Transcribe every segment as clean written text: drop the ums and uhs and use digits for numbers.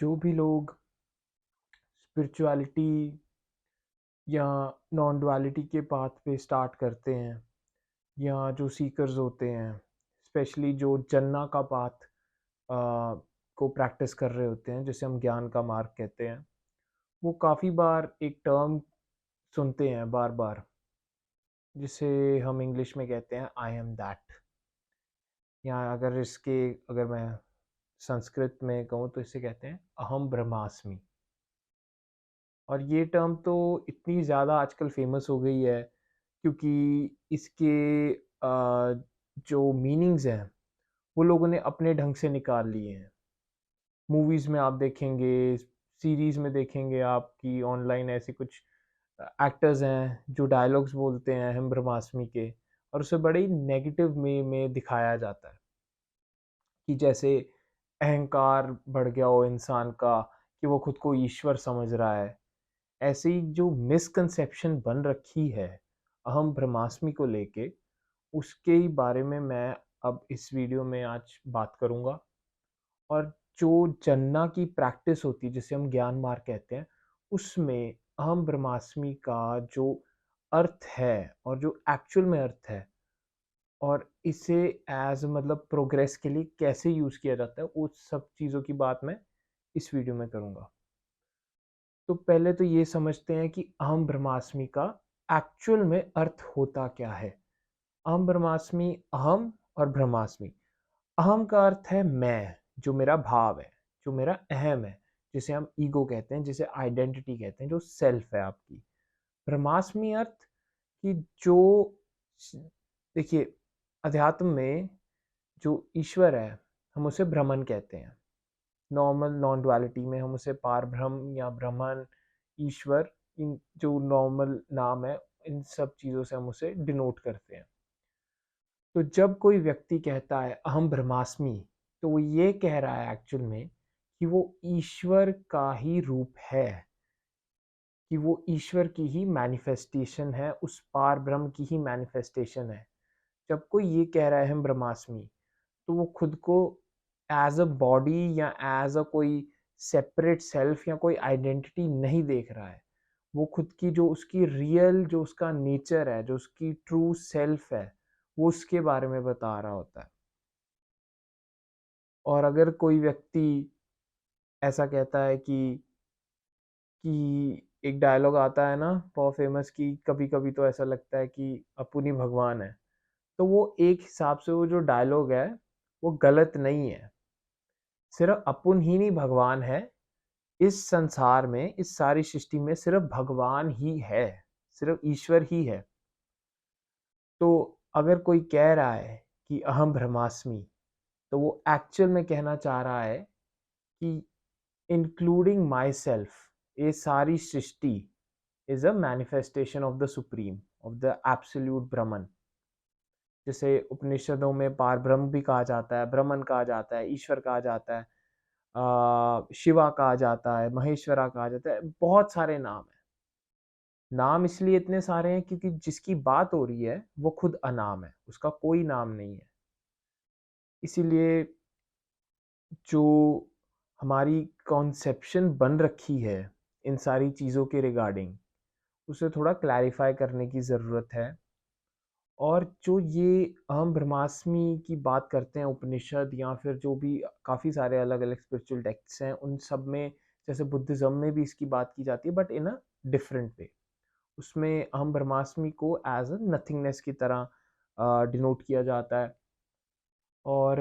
जो भी लोग स्पिरिचुअलिटी या नॉन डुअलिटी के पाथ पे स्टार्ट करते हैं या जो सीकर्स होते हैं, स्पेशली जो जन्ना का पाथ को प्रैक्टिस कर रहे होते हैं, जिसे हम ज्ञान का मार्ग कहते हैं, वो काफ़ी बार एक टर्म सुनते हैं बार बार, जिसे हम इंग्लिश में कहते हैं आई एम दैट। या अगर मैं संस्कृत में कहूँ तो इसे कहते हैं अहम ब्रह्मास्मि। और ये टर्म तो इतनी ज़्यादा आजकल फेमस हो गई है क्योंकि इसके जो मीनिंग्स हैं वो लोगों ने अपने ढंग से निकाल लिए हैं। मूवीज़ में आप देखेंगे, सीरीज़ में देखेंगे आप कि ऑनलाइन ऐसे कुछ एक्टर्स हैं जो डायलॉग्स बोलते हैं हम ब्रह्मास्मि के, और उसे बड़े ही नेगेटिव में दिखाया जाता है कि जैसे अहंकार बढ़ गया हो इंसान का, कि वो खुद को ईश्वर समझ रहा है। ऐसे ही जो मिसकंसेप्शन बन रखी है अहम ब्रह्मास्मि को लेके, उसके ही बारे में मैं अब इस वीडियो में आज बात करूँगा। और जो जन्ना की प्रैक्टिस होती है जिसे हम ज्ञान मार्ग कहते हैं, उसमें अहम ब्रह्मास्मि का जो अर्थ है और जो एक्चुअल में अर्थ है, और इसे मतलब प्रोग्रेस के लिए कैसे यूज़ किया जाता है, उस सब चीज़ों की बात मैं इस वीडियो में करूँगा। तो पहले तो ये समझते हैं कि अहम ब्रह्मास्मि का एक्चुअल में अर्थ होता क्या है। अहम ब्रह्मास्मि, अहम और ब्रह्मास्मि। अहम का अर्थ है मैं, जो मेरा भाव है, जो मेरा अहम है, जिसे हम ईगो कहते हैं, जिसे आइडेंटिटी कहते हैं, जो सेल्फ है आपकी। ब्रह्मास्मि अर्थ कि जो देखिए, अध्यात्म में जो ईश्वर है, हम उसे ब्रह्मन कहते हैं। नॉर्मल नॉन डुअलिटी में हम उसे पार ब्रह्म या ब्रह्मन, ईश्वर, इन जो नॉर्मल नाम है, इन सब चीज़ों से हम उसे डिनोट करते हैं। तो जब कोई व्यक्ति कहता है अहम ब्रह्मास्मि, तो वो ये कह रहा है एक्चुअल में कि वो ईश्वर का ही रूप है, कि वो ईश्वर की ही मैनिफेस्टेशन है, उस पार ब्रह्म की ही मैनिफेस्टेशन है। जब कोई ये कह रहा है हम ब्रह्मास्मि, तो वो खुद को एज अ बॉडी या एज अ कोई सेपरेट सेल्फ या कोई आइडेंटिटी नहीं देख रहा है। वो खुद की जो उसकी रियल, जो उसका नेचर है, जो उसकी ट्रू सेल्फ है, वो उसके बारे में बता रहा होता है। और अगर कोई व्यक्ति ऐसा कहता है कि एक डायलॉग आता है ना बहुत फेमस, कि कभी कभी तो ऐसा लगता है कि अपुन ही भगवान है, तो वो एक हिसाब से वो जो डायलॉग है वो गलत नहीं है। सिर्फ अपुन ही नहीं भगवान है। इस संसार में, इस सारी सृष्टि में सिर्फ भगवान ही है, सिर्फ ईश्वर ही है। तो अगर कोई कह रहा है कि अहम ब्रह्मास्मि, तो वो एक्चुअल में कहना चाह रहा है कि इंक्लूडिंग माई सेल्फ, ये सारी सृष्टि is a manifestation of the supreme, of the absolute ब्रह्मन, जिसे उपनिषदों में पार ब्रह्म भी कहा जाता है, ब्रह्मन कहा जाता है, ईश्वर कहा जाता है, शिवा कहा जाता है, महेश्वरा कहा जाता है, बहुत सारे नाम हैं। नाम इसलिए इतने सारे हैं क्योंकि जिसकी बात हो रही है वो खुद अनाम है, उसका कोई नाम नहीं है। इसीलिए जो हमारी कॉन्सेप्शन बन रखी है इन सारी चीज़ों के रिगार्डिंग, उसे थोड़ा क्लैरिफाई करने की ज़रूरत है। और जो ये अहम ब्रह्मास्मि की बात करते हैं उपनिषद, या फिर जो भी काफ़ी सारे अलग अलग स्पिरिचुअल टेक्स्ट हैं उन सब में, जैसे बुद्धिज़्म में भी इसकी बात की जाती है but in a different way. उसमें अहम ब्रह्मास्मि को एज अ नथिंगनेस की तरह डिनोट किया जाता है। और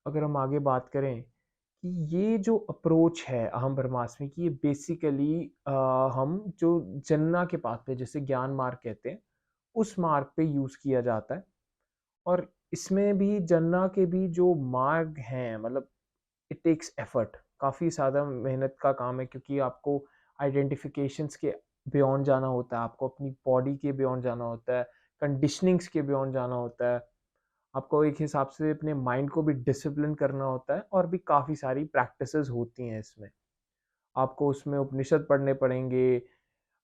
अगर हम आगे बात करें कि ये जो अप्रोच है अहम ब्रह्मास्मि की, ये बेसिकली हम जो जन्ना के पाथ पे, जैसे ज्ञान मार्ग कहते हैं, उस मार्ग पे यूज़ किया जाता है। और इसमें भी जन्ना के भी जो मार्ग हैं, मतलब इट टेक्स एफर्ट, काफ़ी ज़्यादा मेहनत का काम है, क्योंकि आपको आइडेंटिफिकेशंस के बियॉन्ड जाना होता है, आपको अपनी बॉडी के बियॉन्ड जाना होता है, कंडीशनिंग्स के बियॉन्ड जाना होता है, आपको एक हिसाब से अपने माइंड को भी डिसिप्लिन करना होता है, और भी काफ़ी सारी प्रैक्टिसेस होती हैं इसमें। आपको उसमें उपनिषद पढ़ने पड़ेंगे,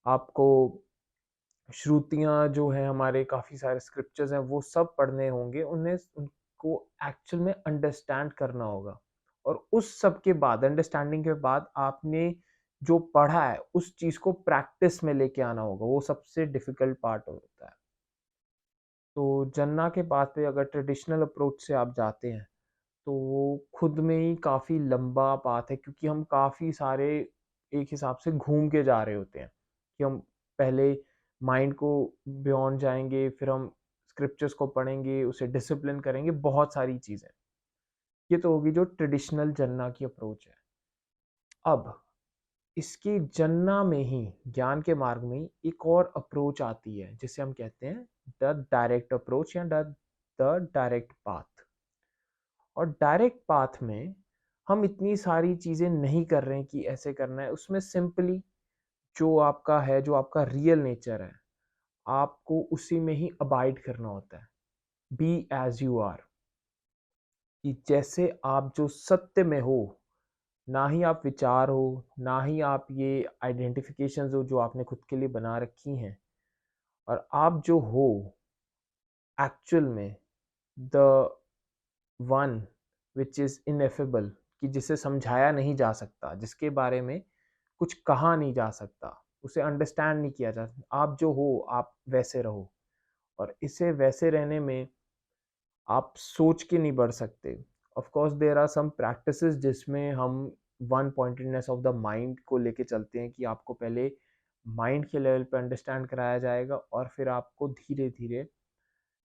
आपको श्रुतियाँ जो हैं, हमारे काफ़ी सारे स्क्रिप्चर्स हैं, वो सब पढ़ने होंगे, उन्हें उनको एक्चुअल में अंडरस्टैंड करना होगा। और उस सब के बाद अंडरस्टैंडिंग के बाद आपने जो पढ़ा है उस चीज़ को प्रैक्टिस में लेके आना होगा, वो सबसे डिफ़िकल्ट पार्ट होता है। तो जन्ना के पाथ पे अगर ट्रेडिशनल अप्रोच से आप जाते हैं, तो वो खुद में ही काफ़ी लंबा पाथ है क्योंकि हम काफ़ी सारे एक हिसाब से घूम के जा रहे होते हैं, कि हम पहले माइंड को बियॉन्ड जाएँगे, फिर हम स्क्रिप्चर्स को पढ़ेंगे, उसे डिसिप्लिन करेंगे, बहुत सारी चीज़ें। ये तो होगी जो ट्रेडिशनल जन्ना की अप्रोच है। अब इसकी जन्ना में ही, ज्ञान के मार्ग में ही एक और अप्रोच आती है, जिसे हम कहते हैं द डायरेक्ट अप्रोच या द डायरेक्ट पाथ। और डायरेक्ट पाथ में हम इतनी सारी चीज़ें नहीं कर रहे हैं कि ऐसे करना है, उसमें सिंपली जो आपका है, जो आपका रियल नेचर है, आपको उसी में ही अबाइड करना होता है। बी एज़ यू आर, कि जैसे आप जो सत्य में हो, ना ही आप विचार हो, ना ही आप ये आइडेंटिफ़िकेशंस हो जो आपने खुद के लिए बना रखी हैं, और आप जो हो एक्चुअल में द वन व्हिच इज़ इनेफेबल, कि जिसे समझाया नहीं जा सकता, जिसके बारे में कुछ कहा नहीं जा सकता, उसे अंडरस्टैंड नहीं किया जा सकता। आप जो हो, आप वैसे रहो, और इसे वैसे रहने में आप सोच के नहीं बढ़ सकते। Of course there are some practices जिसमें हम one pointedness of the mind को लेके चलते हैं, कि आपको पहले माइंड के लेवल पे अंडरस्टैंड कराया जाएगा, और फिर आपको धीरे-धीरे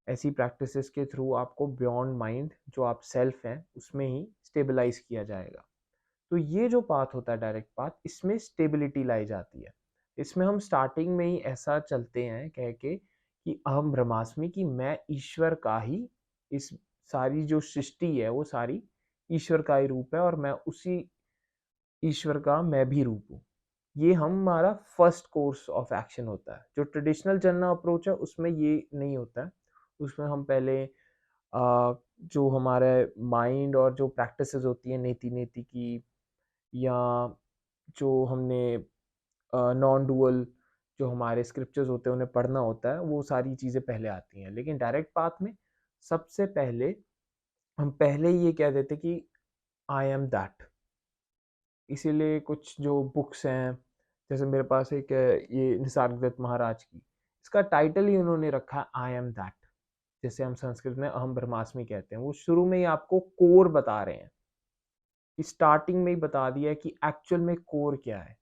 ऐसी प्रैक्टिसेस के थ्रू आपको बियॉन्ड माइंड, जो आप सेल्फ हैं, उसमें ही स्टेबलाइज़ किया जाएगा। तो ये जो पाथ होता है डायरेक्ट पाथ, इसमें स्टेबिलिटी लाई जाती है। इसमें हम स्टार्टिंग में ही ऐसा चलते हैं कह के कि अहम ब्रह्मास्मि, कि मैं ईश्वर का ही, इस सारी जो सृष्टि है वो सारी ईश्वर का ही रूप है, और मैं उसी ईश्वर का मैं भी रूप हूँ। ये हमारा फर्स्ट कोर्स ऑफ एक्शन होता है। जो ट्रेडिशनल जन्ना अप्रोच है उसमें ये नहीं होता है। उसमें हम पहले जो हमारे माइंड और जो प्रैक्टिसेस होती हैं नेति-नेति की, या जो हमने नॉन डुअल जो हमारे स्क्रिप्चर्स होते हैं उन्हें पढ़ना होता है, वो सारी चीज़ें पहले आती हैं। लेकिन डायरेक्ट पाथ में सबसे पहले हम पहले ही ये कह देते कि आई एम दैट। इसीलिए कुछ जो बुक्स हैं, जैसे मेरे पास एक है ये निसर्गदत्त महाराज की, इसका टाइटल ही उन्होंने रखा है आई एम दैट। जैसे हम संस्कृत में अहम ब्रह्मास्मि कहते हैं, वो शुरू में ही आपको कोर बता रहे हैं, कि स्टार्टिंग में ही बता दिया है कि एक्चुअल में कोर क्या है,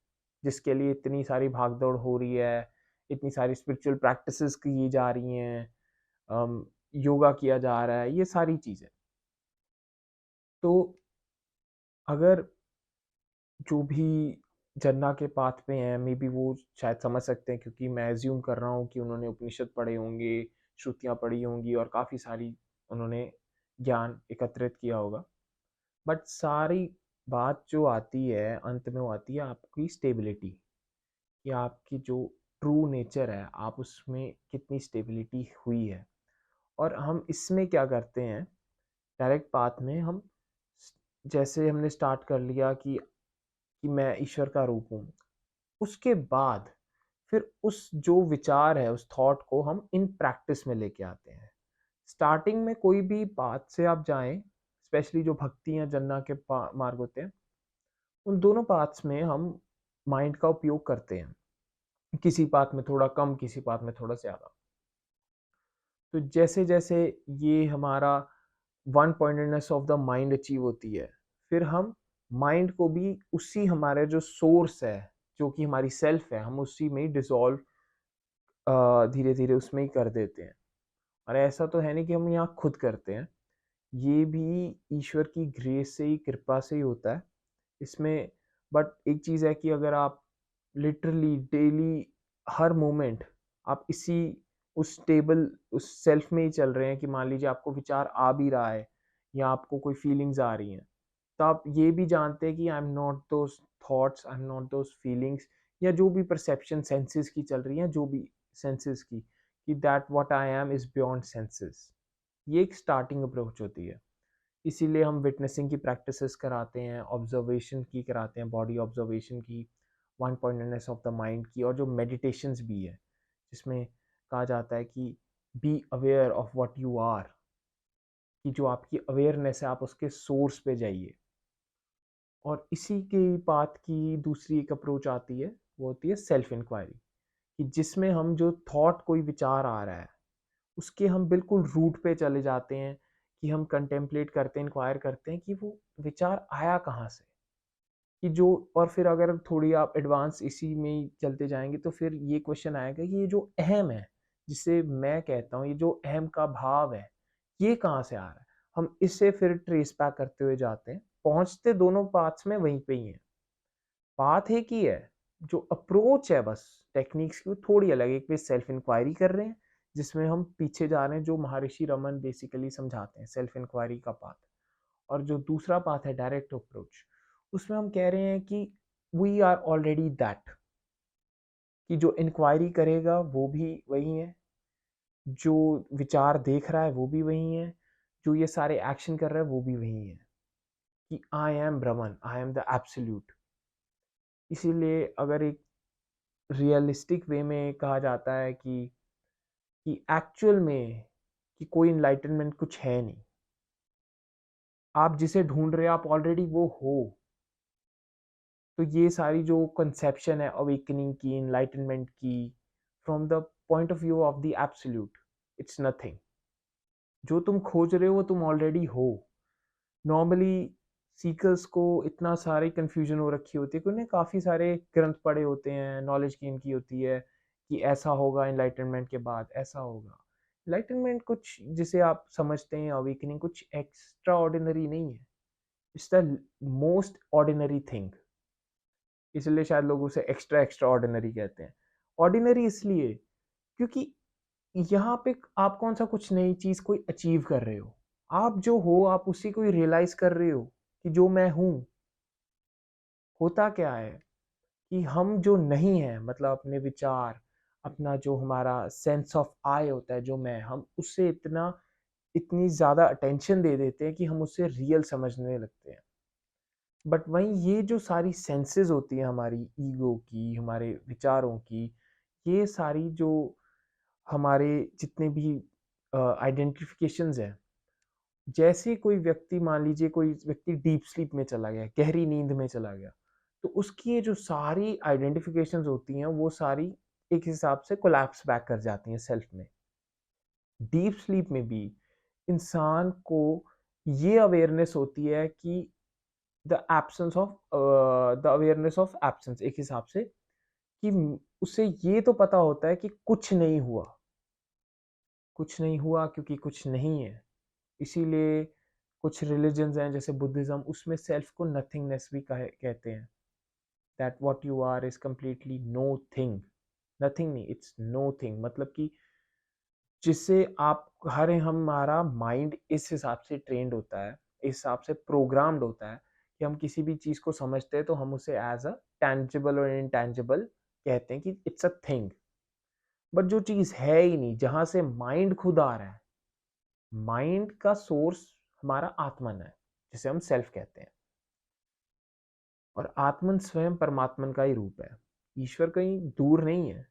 जिसके लिए इतनी सारी भागदौड़ हो रही है, इतनी सारी स्पिरिचुअल प्रैक्टिसेस की जा रही हैं, योगा किया जा रहा है, ये सारी चीज़ें। तो अगर जो भी जन्ना के पाथ पे हैं, मे बी वो शायद समझ सकते हैं, क्योंकि मैं अज़्यूम कर रहा हूँ कि उन्होंने उपनिषद पढ़े होंगे, श्रुतियाँ पढ़ी होंगी, और काफ़ी सारी उन्होंने ज्ञान एकत्रित किया होगा। बट सारी बात जो आती है, अंत में वो आती है आपकी स्टेबिलिटी, कि आपकी जो ट्रू नेचर है, आप उसमें कितनी स्टेबिलिटी हुई है। और हम इसमें क्या करते हैं, डायरेक्ट पाथ में हम जैसे हमने स्टार्ट कर लिया कि मैं ईश्वर का रूप हूँ, उसके बाद फिर उस जो विचार है, उस थॉट को हम इन प्रैक्टिस में लेके आते हैं। स्टार्टिंग में कोई भी पाथ से आप जाएँ, स्पेशली जो भक्ति या जन्ना के पा मार्ग होते हैं, उन दोनों पाथ्स में हम माइंड का उपयोग करते हैं। किसी पाथ में थोड़ा कम, किसी पाथ में थोड़ा ज़्यादा। तो जैसे-जैसे ये हमारा one pointedness of the mind achieve होती है, फिर हम माइंड को भी उसी हमारे जो सोर्स है, जो कि हमारी सेल्फ है, हम उसी में ही डिसॉल्व धीरे-धीरे उसमें ही कर देते हैं। और ऐसा तो है नहीं कि हम यहाँ खुद करते हैं, ये भी ईश्वर की ग्रेस से ही, कृपा से ही होता है। इसमें बट एक चीज़ है कि अगर आप लिटरली डेली हर मोमेंट आप इसी उस स्टेबल उस सेल्फ में ही चल रहे हैं, कि मान लीजिए आपको विचार आ भी रहा है, या आपको कोई फीलिंग्स आ रही हैं, तो आप ये भी जानते हैं कि I am not those thoughts, I am not those feelings, या जो भी परसेप्शन सेंसेस की चल रही हैं, जो भी सेंसेस की, कि that what I am is beyond senses. ये एक स्टार्टिंग अप्रोच होती है। इसीलिए हम विटनेसिंग की प्रैक्टिसेस कराते हैं, ऑब्जर्वेशन की कराते हैं, बॉडी ऑब्जर्वेशन की, one pointedness of the mind की, और जो मेडिटेशंस भी है, जिसमें कहा जाता है कि be aware of what you are, कि जो आपकी अवेयरनेस है आप उसके सोर्स पे जाइए। और इसी के बात की दूसरी एक अप्रोच आती है, वो होती है सेल्फ इंक्वायरी, कि जिसमें हम जो थॉट कोई विचार आ रहा है, उसके हम बिल्कुल रूट पे चले जाते हैं, कि हम कंटेम्पलेट करते हैं, इंक्वायर करते हैं कि वो विचार आया कहाँ से? कि जो और फिर अगर थोड़ी आप एडवांस इसी में ही चलते जाएँगे तो फिर ये क्वेश्चन आएगा कि ये जो अहम है, जिसे मैं कहता हूँ, ये जो अहम का भाव है, ये कहाँ से आ रहा है? हम इसे फिर ट्रेस बैक करते हुए जाते हैं, पहुँचते दोनों पाथ्स में वहीं पे ही हैं। बात एक ही है, जो अप्रोच है बस टेक्निक्स की वो थोड़ी अलग है। एक पे सेल्फ इंक्वायरी कर रहे हैं, जिसमें हम पीछे जा रहे हैं जो महर्षि रमन बेसिकली समझाते हैं सेल्फ इंक्वायरी का पाथ। और जो दूसरा पाथ है डायरेक्ट अप्रोच, उसमें हम कह रहे हैं कि वी आर ऑलरेडी दैट, कि जो इंक्वायरी करेगा वो भी वही है, जो विचार देख रहा है वो भी वही है, जो ये सारे एक्शन कर रहा है वो भी वही है, कि I am Brahman, I am the absolute. इसीलिए अगर एक रियलिस्टिक वे में कहा जाता है कि एक्चुअल में कि कोई इनलाइटनमेंट कुछ है नहीं, आप जिसे ढूंढ रहे हो आप ऑलरेडी वो हो। तो ये सारी जो कंसेप्शन है अवेकनिंग की, इनलाइटनमेंट की, from the point of view of the absolute, it's nothing. जो तुम खोज रहे हो वो तुम ऑलरेडी हो। नॉर्मली सीकर्स को इतना सारी कन्फ्यूजन हो रखी होती है कि उन्हें काफ़ी सारे ग्रंथ पढ़े होते हैं, नॉलेज गेन की होती है कि ऐसा होगा एनलाइटनमेंट के बाद, ऐसा होगा। एनलाइटनमेंट कुछ जिसे आप समझते हैं अवेकनिंग कुछ एक्स्ट्रा ऑर्डिनरी नहीं है, it's the most ordinary thing. इसलिए शायद लोग उसे एक्स्ट्रा एक्स्ट्रा ऑर्डिनरी कहते हैं। ऑर्डिनरी इसलिए क्योंकि यहाँ पे आप कौन सा कुछ नई चीज़ कोई अचीव कर रहे हो। आप जो हो आप उसी को ही रियलाइज़ कर रहे हो कि जो मैं हूँ। होता क्या है कि हम जो नहीं हैं मतलब अपने विचार, अपना जो हमारा सेंस ऑफ आई होता है जो मैं, हम उससे इतनी ज़्यादा अटेंशन दे देते हैं कि हम उसे रियल समझने लगते हैं। बट वहीं ये जो सारी सेंसेस होती हैं हमारी ईगो की, हमारे विचारों की, ये सारी जो हमारे जितने भी आइडेंटिफिकेशंस हैं, जैसे कोई व्यक्ति मान लीजिए कोई व्यक्ति डीप स्लीप में चला गया, गहरी नींद में चला गया, तो उसकी ये जो सारी आइडेंटिफिकेशंस होती हैं वो सारी एक हिसाब से कोलैप्स बैक कर जाती हैं सेल्फ में। डीप स्लीप में भी इंसान को ये अवेयरनेस होती है कि द अवेयरनेस ऑफ एब्सेंस, एक हिसाब से कि उसे ये तो पता होता है कि कुछ नहीं हुआ, कुछ नहीं हुआ क्योंकि कुछ नहीं है। इसीलिए कुछ रिलीजन्स हैं जैसे बुद्धिज्म, उसमें सेल्फ को नथिंगनेस भी कहते हैं, that what you are is completely no thing. Nothing नहीं, इट्स नो थिंग, मतलब कि जिससे आप हर हमारा माइंड इस हिसाब से ट्रेंड होता है, इस हिसाब से प्रोग्राम्ड होता है कि हम किसी भी चीज़ को समझते हैं तो हम उसे एज अ टैंजिबल और इनटैंजिबल कहते हैं कि इट्स अ थिंग। बट जो चीज़ है ही नहीं, जहाँ से माइंड खुद आ रहा है, माइंड का सोर्स हमारा आत्मन है, जिसे हम सेल्फ कहते हैं। और आत्मन स्वयं परमात्मन का ही रूप है, ईश्वर कहीं दूर नहीं है,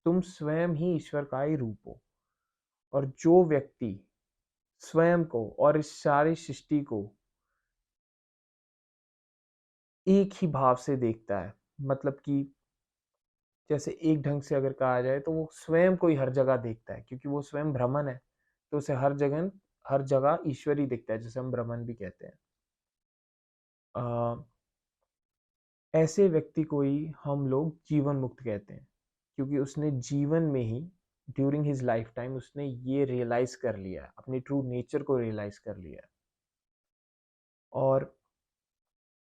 तुम स्वयं ही ईश्वर का ही रूप हो। और जो व्यक्ति स्वयं को और इस सारी सृष्टि को एक ही भाव से देखता है, मतलब कि जैसे एक ढंग से अगर कहा जाए तो वो स्वयं को ही हर जगह देखता है, क्योंकि वो स्वयं ब्रह्मन है, तो उसे हर जगह ईश्वर ही दिखता है, जिसे हम ब्रह्मन भी कहते हैं। ऐसे व्यक्ति को ही हम लोग जीवन मुक्त कहते हैं, क्योंकि उसने जीवन में ही ड्यूरिंग हिज लाइफ टाइम उसने ये रियलाइज कर लिया है, अपनी ट्रू नेचर को रियलाइज कर लिया है। और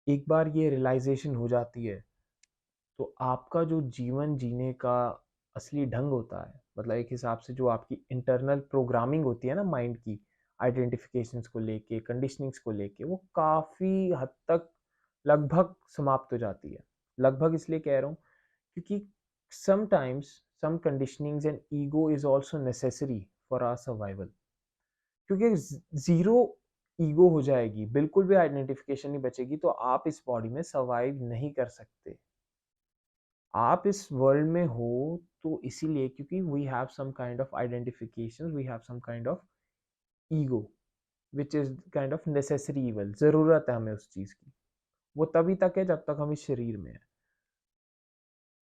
एक बार ये रियलाइजेशन हो जाती है तो आपका जो जीवन जीने का असली ढंग होता है, मतलब एक हिसाब से जो आपकी इंटरनल प्रोग्रामिंग होती है ना माइंड की, आइडेंटिफिकेशंस को लेके, कंडीशनिंग्स को लेके, वो काफ़ी हद तक लगभग समाप्त हो जाती है। लगभग इसलिए कह रहा हूँ क्योंकि sometimes some conditionings and ego is also necessary for our survival. क्योंकि ज़ीरो ईगो हो जाएगी, बिल्कुल भी आइडेंटिफिकेशन नहीं बचेगी, तो आप इस बॉडी में सर्वाइव नहीं कर सकते। आप इस वर्ल्ड में हो तो इसीलिए क्योंकि we have some kind of identification, we have some kind of ego which is kind of necessary evil, ज़रूरत है हमें उस चीज़ की। वो तभी तक है जब तक हम इस शरीर में हैं।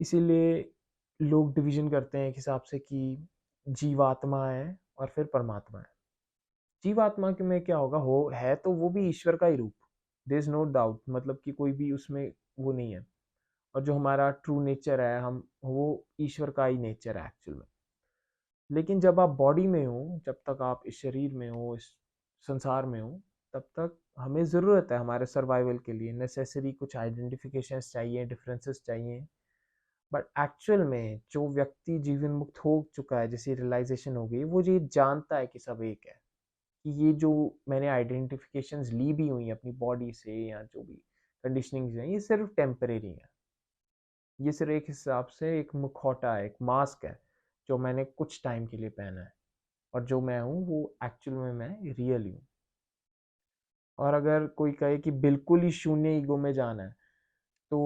इसीलिए लोग डिवीज़न करते हैं एक हिसाब से कि जीवात्मा है और फिर परमात्मा है। जीवात्मा के में क्या होगा, हो है तो वो भी ईश्वर का ही रूप, देयर इज़ नो डाउट, मतलब कि कोई भी उसमें वो नहीं है। और जो हमारा ट्रू नेचर है, हम वो ईश्वर का ही नेचर है एक्चुअल में। लेकिन जब आप बॉडी में हो, जब तक आप इस शरीर में हो, इस संसार में हो, तब तक हमें ज़रूरत है हमारे सर्वाइवल के लिए नेसेसरी कुछ आइडेंटिफिकेशंस चाहिए, डिफरेंसेस चाहिए। बट एक्चुअल में जो व्यक्ति जीवन मुक्त हो चुका है, जैसे रियलाइजेशन हो गई, वो ये जानता है कि सब एक है, कि ये जो मैंने आइडेंटिफिकेशंस ली भी हुई हैं अपनी बॉडी से या जो भी कंडीशनिंग्स हैं, ये सिर्फ टेम्परेरी है। ये सिर्फ एक हिसाब से एक मुखौटा है, एक मास्क है, जो मैंने कुछ टाइम के लिए पहना है। और जो मैं हूँ वो एक्चुअल में मैं रियल हूँ। और अगर कोई कहे कि बिल्कुल ही शून्य ईगो में जाना है, तो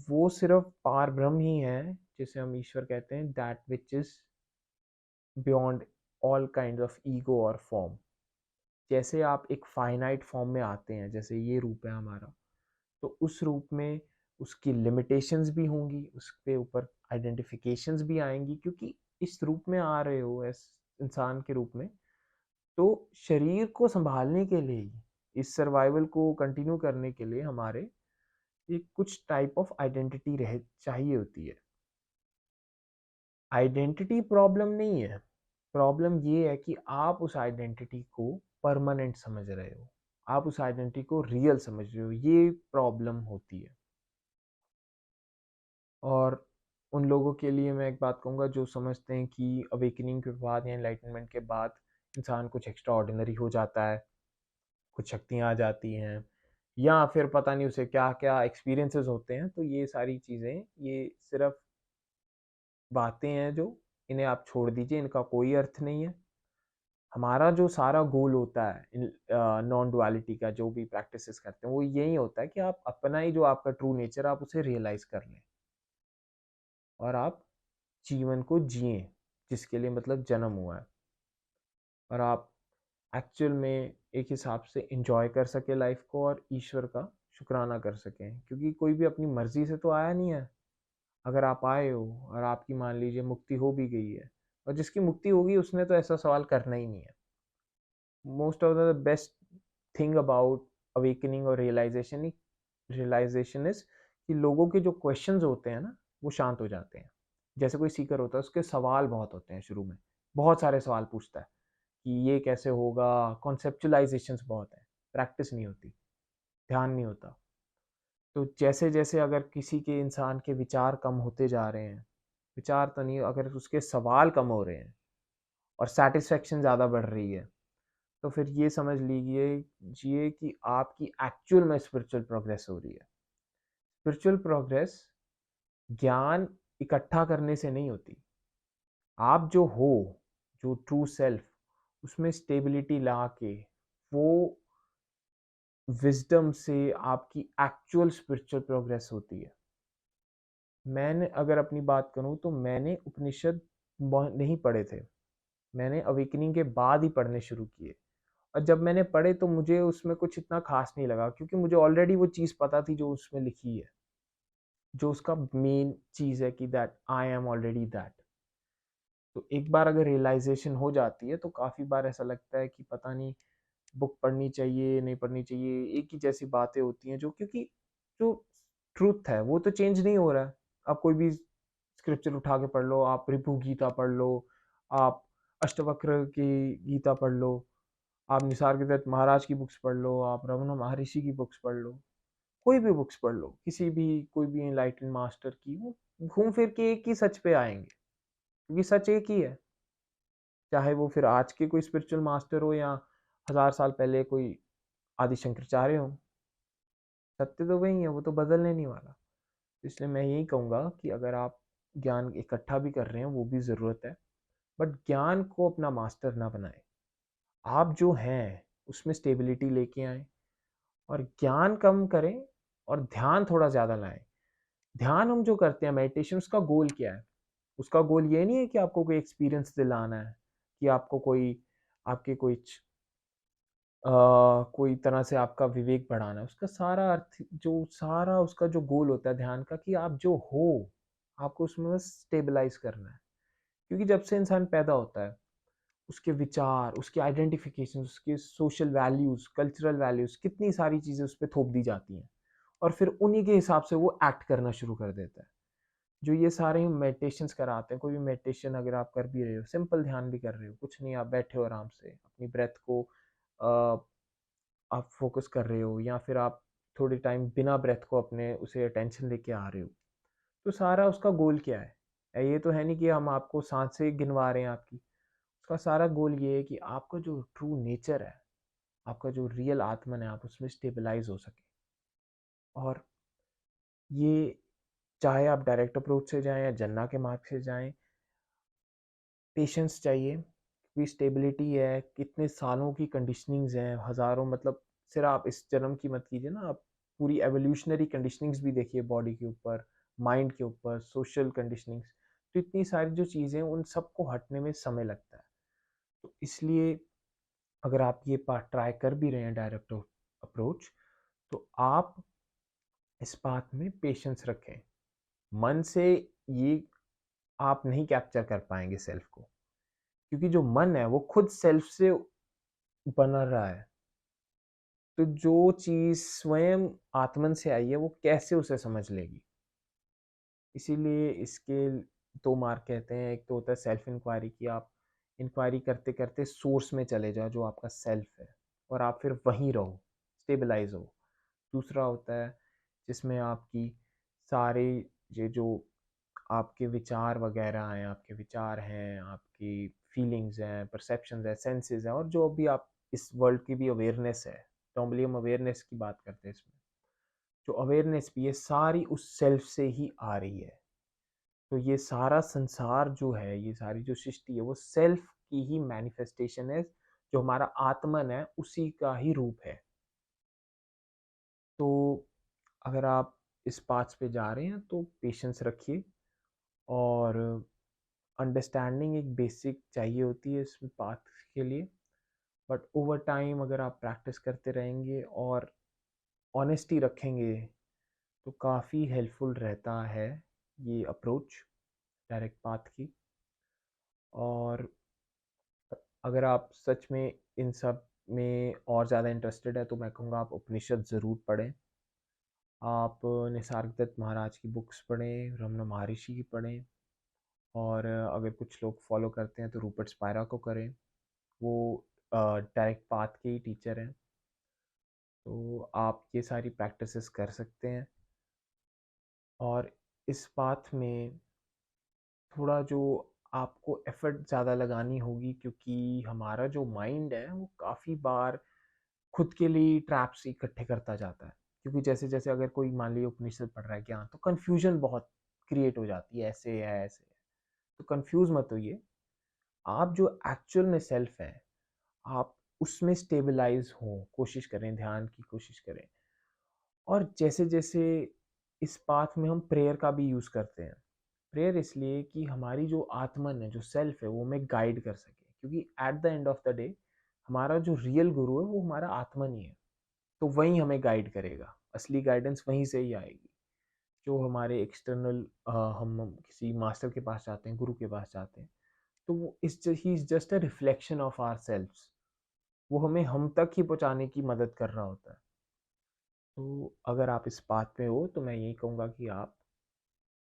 वो सिर्फ पार ब्रह्म ही है, जिसे हम ईश्वर कहते हैं, that which is beyond all kind of ego और फॉर्म। जैसे आप एक फाइनाइट फॉर्म में आते हैं, जैसे ये रूप है हमारा, तो उस रूप में उसकी लिमिटेशंस भी होंगी, उसके ऊपर आइडेंटिफिकेशंस भी आएंगी, क्योंकि इस रूप में आ रहे हो इस इंसान के रूप में। तो शरीर को संभालने के लिए ही, इस सर्वाइवल को कंटिन्यू करने के लिए हमारे एक कुछ टाइप ऑफ आइडेंटिटी रह चाहिए होती है। आइडेंटिटी प्रॉब्लम नहीं है, प्रॉब्लम ये है कि आप उस आइडेंटिटी को परमानेंट समझ रहे हो, आप उस आइडेंटिटी को रियल समझ रहे हो, ये प्रॉब्लम होती है। और उन लोगों के लिए मैं एक बात कहूँगा जो समझते हैं कि अवेकनिंग के बाद या एनलाइटनमेंट के बाद इंसान कुछ एक्स्ट्रा ऑर्डिनरी हो जाता है, कुछ शक्तियाँ आ जाती हैं, या फिर पता नहीं उसे क्या क्या एक्सपीरियंसेस होते हैं, तो ये सारी चीज़ें, ये सिर्फ बातें हैं जो, इन्हें आप छोड़ दीजिए, इनका कोई अर्थ नहीं है। हमारा जो सारा गोल होता है नॉन डुअलिटी का, जो भी प्रैक्टिसेस करते हैं, वो यही होता है कि आप अपना ही जो आपका ट्रू नेचर, आप उसे रियलाइज कर लें और आप जीवन को जिएं, जिसके लिए मतलब जन्म हुआ है, और आप एक्चुअल में एक हिसाब से इंजॉय कर सके लाइफ को और ईश्वर का शुक्राना कर सकें, क्योंकि कोई भी अपनी मर्जी से तो आया नहीं है। अगर आप आए हो और आपकी मान लीजिए मुक्ति हो भी गई है, और जिसकी मुक्ति होगी उसने तो ऐसा सवाल करना ही नहीं है। Most of the best thing about awakening और रियलाइजेशन इज कि लोगों के जो क्वेश्चंस होते हैं ना, वो शांत हो जाते हैं। जैसे कोई सीकर होता है, उसके सवाल बहुत होते हैं शुरू में, बहुत सारे सवाल पूछता है कि ये कैसे होगा, कॉन्सेप्चुलाइजेशंस बहुत है, प्रैक्टिस नहीं होती, ध्यान नहीं होता। तो जैसे जैसे अगर किसी के इंसान के विचार कम होते जा रहे हैं, विचार तो नहीं, अगर उसके सवाल कम हो रहे हैं और सेटिस्फेक्शन ज़्यादा बढ़ रही है, तो फिर ये समझ लीजिए कि आपकी एक्चुअल में स्पिरिचुअल प्रोग्रेस हो रही है। स्पिरिचुअल प्रोग्रेस ज्ञान इकट्ठा करने से नहीं होती। आप जो हो, जो ट्रू सेल्फ, उसमें स्टेबिलिटी ला के, वो विजडम से आपकी एक्चुअल स्पिरिचुअल प्रोग्रेस होती है। मैंने अगर अपनी बात करूं, तो मैंने उपनिषद नहीं पढ़े थे, मैंने अवेकनिंग के बाद ही पढ़ने शुरू किए। और जब मैंने पढ़े तो मुझे उसमें कुछ इतना खास नहीं लगा, क्योंकि मुझे ऑलरेडी वो चीज़ पता थी जो उसमें लिखी है, जो उसका मेन चीज़ है कि that I am already that. तो एक बार अगर रियलाइजेशन हो जाती है, तो काफ़ी बार ऐसा लगता है कि पता नहीं बुक पढ़नी चाहिए नहीं पढ़नी चाहिए, एक ही जैसी बातें होती हैं, जो क्योंकि जो ट्रूथ है वो तो चेंज नहीं हो रहा है। आप कोई भी स्क्रिप्चर उठा के पढ़ लो, आप रिपु गीता पढ़ लो, आप अष्टवक्र की गीता पढ़ लो, आप निसार के दत्त महाराज की बुक्स पढ़ लो, आप रमन महर्षि की बुक्स पढ़ लो, कोई भी बुक्स पढ़ लो, किसी भी कोई भी एनलाइटन मास्टर की, वो घूम फिर के एक ही सच पे आएंगे, क्योंकि सच एक ही है। चाहे वो फिर आज के कोई स्पिरिचुअल मास्टर हो या 1000 साल पहले कोई आदि शंकराचार्य हो, सत्य तो वही है, वो तो बदलने नहीं वाला। इसलिए मैं यही कहूँगा कि अगर आप ज्ञान इकट्ठा भी कर रहे हैं, वो भी ज़रूरत है, बट ज्ञान को अपना मास्टर ना बनाए। आप जो हैं उसमें स्टेबिलिटी लेके आए, और ज्ञान कम करें और ध्यान थोड़ा ज़्यादा लाएं। ध्यान हम जो करते हैं मेडिटेशन, उसका गोल क्या है? उसका गोल ये नहीं है कि आपको कोई एक्सपीरियंस दिलाना है, कि आपको कोई आपके कोई कोई तरह से आपका विवेक बढ़ाना है, उसका सारा अर्थ जो सारा उसका जो गोल होता है ध्यान का कि आप जो हो, आपको उसमें बस स्टेबलाइज़ करना है। क्योंकि जब से इंसान पैदा होता है, उसके विचार, उसकी आइडेंटिफ़िकेशन, उसके सोशल वैल्यूज़, कल्चरल वैल्यूज़, कितनी सारी चीज़ें उस पे थोप दी जाती हैं और फिर उन्हीं के हिसाब से वो एक्ट करना शुरू कर देता है। जो ये सारे मेडिटेशंस कराते हैं, कोई भी मेडिटेशन अगर आप कर भी रहे हो, सिंपल ध्यान भी कर रहे हो, कुछ नहीं आप बैठे हो आराम से, अपनी ब्रेथ को अ, आप फ़ोकस कर रहे हो या फिर आप थोड़े टाइम बिना ब्रेथ को अपने उसे अटेंशन लेके आ रहे हो, तो सारा उसका गोल क्या है? ये तो है नहीं कि हम आपको साँसें गिनवा रहे हैं आपकी, उसका सारा गोल ये है कि आपका जो ट्रू नेचर है, आपका जो रियल आत्मन है, आप उसमें स्टेबलाइज़ हो सकें। और ये चाहे आप डायरेक्ट अप्रोच से जाएँ या जन्ना के मार्ग से जाएँ, पेशेंस चाहिए, क्योंकि स्टेबिलिटी है, कितने सालों की कंडीशनिंग्स हैं, हज़ारों मतलब सिर्फ़ आप इस जन्म की मत कीजिए ना, आप पूरी एवोल्यूशनरी कंडीशनिंग्स भी देखिए बॉडी के ऊपर, माइंड के ऊपर, सोशल कंडीशनिंग्स। तो इतनी सारी जो चीज़ें हैं, उन सबको हटने में समय लगता है। तो इसलिए अगर आप ये पार्ट ट्राई कर भी रहे हैं डायरेक्ट अप्रोच, तो आप इस बात में पेशेंस रखें। मन से ये आप नहीं कैप्चर कर पाएँगे सेल्फ को, क्योंकि जो मन है वो खुद सेल्फ से बना रहा है। तो जो चीज़ स्वयं आत्मन से आई है वो कैसे उसे समझ लेगी? इसीलिए इसके 2 मार्ग कहते हैं, एक तो होता है सेल्फ इंक्वायरी कि आप इंक्वायरी करते-करते सोर्स में चले जाओ जो आपका सेल्फ है और आप फिर वहीं रहो, स्टेबलाइज़ हो। दूसरा होता है जिसमें आपकी सारे ये जो आपके विचार वगैरह हैं, आपके विचार हैं, आपकी फीलिंग्स हैं, परसेप्शंस हैं, सेंसेस हैं और जो भी आप इस वर्ल्ड की भी अवेयरनेस है, नॉर्मली हम अवेयरनेस की बात करते हैं इसमें। जो अवेयरनेस भी है सारी उस सेल्फ से ही आ रही है। तो ये सारा संसार जो है, ये सारी जो सृष्टि है वो सेल्फ की ही मैनिफेस्टेशन है, जो हमारा आत्मन है उसी का ही रूप है। तो अगर आप इस पाथ पे जा रहे हैं तो पेशेंस रखिए और अंडरस्टैंडिंग एक बेसिक चाहिए होती है इस पाथ के लिए, बट ओवर टाइम अगर आप प्रैक्टिस करते रहेंगे और ऑनेस्टी रखेंगे तो काफ़ी हेल्पफुल रहता है ये अप्रोच डायरेक्ट पाथ की। और अगर आप सच में इन सब में और ज़्यादा इंटरेस्टेड है तो मैं कहूँगा आप उपनिषद ज़रूर पढ़ें। आप निसर्गदत्त महाराज की बुक्स पढ़ें, रमन महर्षि की पढ़ें और अगर कुछ लोग फॉलो करते हैं तो रूपर्ट स्पायरा को करें। वो डायरेक्ट पाथ के ही टीचर हैं। तो आप ये सारी प्रैक्टिसेस कर सकते हैं और इस पाथ में थोड़ा जो आपको एफर्ट ज़्यादा लगानी होगी, क्योंकि हमारा जो माइंड है वो काफ़ी बार खुद के लिए ट्रैप्स इकट्ठे करता जाता है। क्योंकि जैसे-जैसे अगर कोई मान लीजिए उपनिषद पढ़ रहा है ज्ञान, तो कन्फ्यूजन बहुत क्रिएट हो जाती है, ऐसे है, ऐसे है। तो कन्फ्यूज़ मत होइए। आप जो एक्चुअल में सेल्फ है, आप उसमें स्टेबलाइज़ हों, कोशिश करें, ध्यान की कोशिश करें। और जैसे-जैसे इस पाथ में हम प्रेयर का भी यूज़ करते हैं। प्रेयर इसलिए कि हमारी जो आत्मन है, जो सेल्फ है, वो हमें गाइड कर सके। क्योंकि at the end of the day हमारा जो रियल गुरु है, वो हमारा आत्मन ही है। तो वही हमें गाइड करेगा। असली गाइडेंस वहीं से ही आएगी। जो हमारे एक्सटर्नल हम किसी मास्टर के पास जाते हैं, गुरु के पास जाते हैं, तो वो he is just a reflection of ourselves. वो हमें हम तक ही पहुँचाने की मदद कर रहा होता है। तो अगर आप इस बात पे हो तो मैं यही कहूँगा कि आप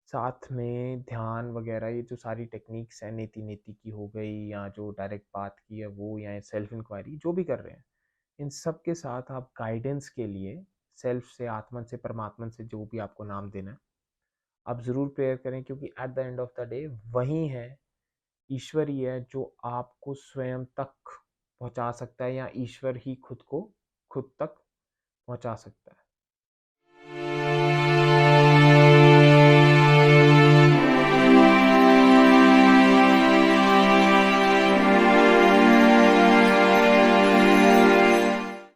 साथ में ध्यान वगैरह ये जो सारी टेक्निक्स हैं, नेति-नेति की हो गई या जो डायरेक्ट पाथ की है वो, या सेल्फ इंक्वायरी जो भी कर रहे हैं, इन सब के साथ आप गाइडेंस के लिए सेल्फ से, आत्मन से, परमात्मन से, जो भी आपको नाम देना है, आप ज़रूर प्रेयर करें, क्योंकि at the end of the day वही है, ईश्वर ही है जो आपको स्वयं तक पहुँचा सकता है या ईश्वर ही खुद को खुद तक पहुँचा सकता है।